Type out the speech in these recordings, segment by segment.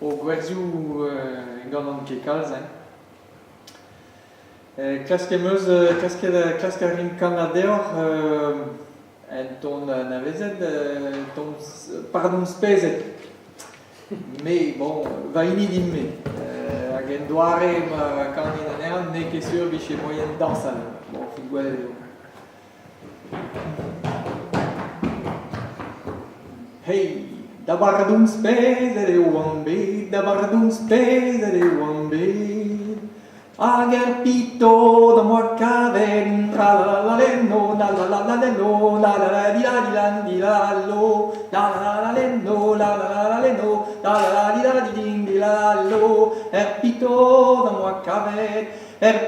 o gwerzioù gant an ket kalz. Klasket a rin kanadeoc'h en ton navezet, ton pardon spezet. Me, bon, va ini din me. Hag en doare ma kanin an ern, ne ket sur biche moyen dansal. Bon, fit gwelet eo. Hey, da bardun spezet eo an bet, da bardun spezet eo an bet. Hag pito da moa kaven, tra la la lenno, la la la la lenno, la la la di la di lan di la lo, la la la lenno, la la la lenno, la la la di la di din di la lo. Pito da moa kaven,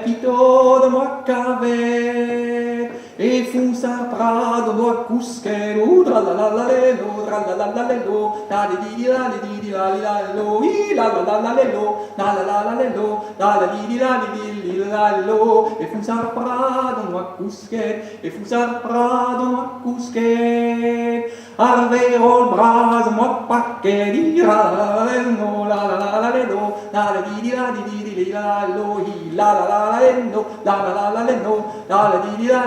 pito da moa kaven, e funsa prado doa kuskero, tra la la la lenno, tra la la la lenno, la di la di la di la lo, la la la la lenno, la la la la lenno, la la di la di la lo. E funsa prado doa kusket, e funsa prado doa kusket, arvero il braso moa pacche di la lenno, la la la la lenno, la la di la di la lo, la la la la lenno, la la la la lenno, la la di la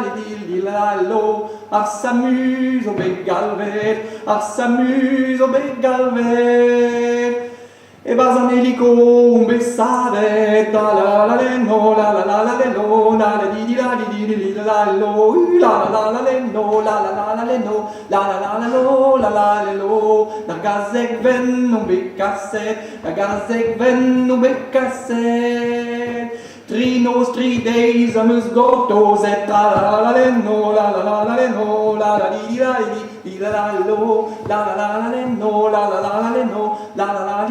di la lo. Ar s'amuse au bec galvet, ar s'amuse au bec galvet. E bas an hélico un besavet, la la la lenno, la la la la lenno, la la di la lo, la la la lenno, la la la lenno, la la la lo, la la lo. Dar gazek ven un becasset, dar gazek ven un becasset. 3 nos 3 days am eus gortoz et la la la lenno, la la la lenno, la la di la lo, la la la lenno, la la la lenno, la la la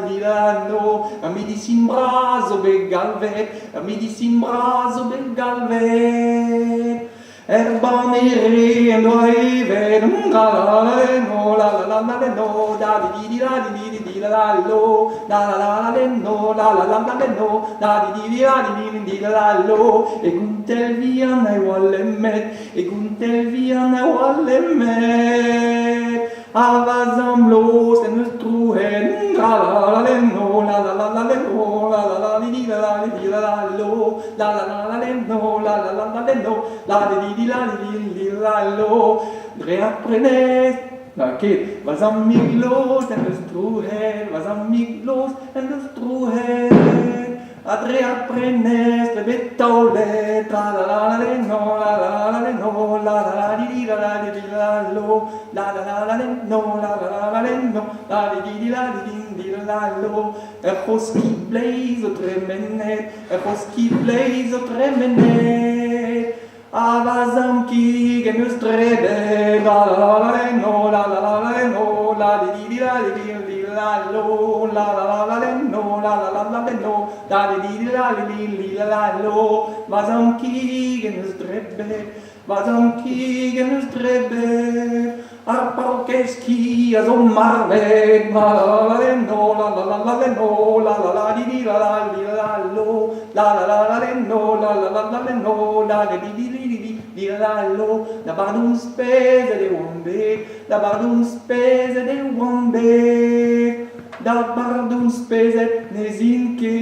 di la lo. A midi sin bras o bec galvet, a midi sin bras o bec galvet. Ban ere en doa evet, la la la lenno, la la la lenno, la di la lo, la la la lenno, la la la lenno, la di la lo. E guntel vian e wallemet, e guntel vian e wallemet. Avaz am blos en eus trouhen, la la la lenno, la la la lenno, la la la di la lo, la la la lenno, la la la lenno, la di la lo. Dre aprenez, ket, vas am miglos en eus trouhen, vas am miglos en eus trouhen. Adre aprenez, le betaulet, la la la lenno, la la la lenno, la la di la lo, la la la lenno, la la lenno, la di la lo. Choski blaze o tremenet, choski blaze o tremenet. Avaz am kig en eus drebet, la la lenno, la la lenno, la di la lo, la la lenno, la la lenno, la di la lo. Vaz am kig en eus drebet, vaz am kig en eus drebet. Ar paukeski a zo marvet, la la lenno, la la lenno, la la di la lo, la la lenno, la la lenno, la di la lo. Da bardun speze de wambe, da bardun speze de wambe, da bardun speze ne zin ke.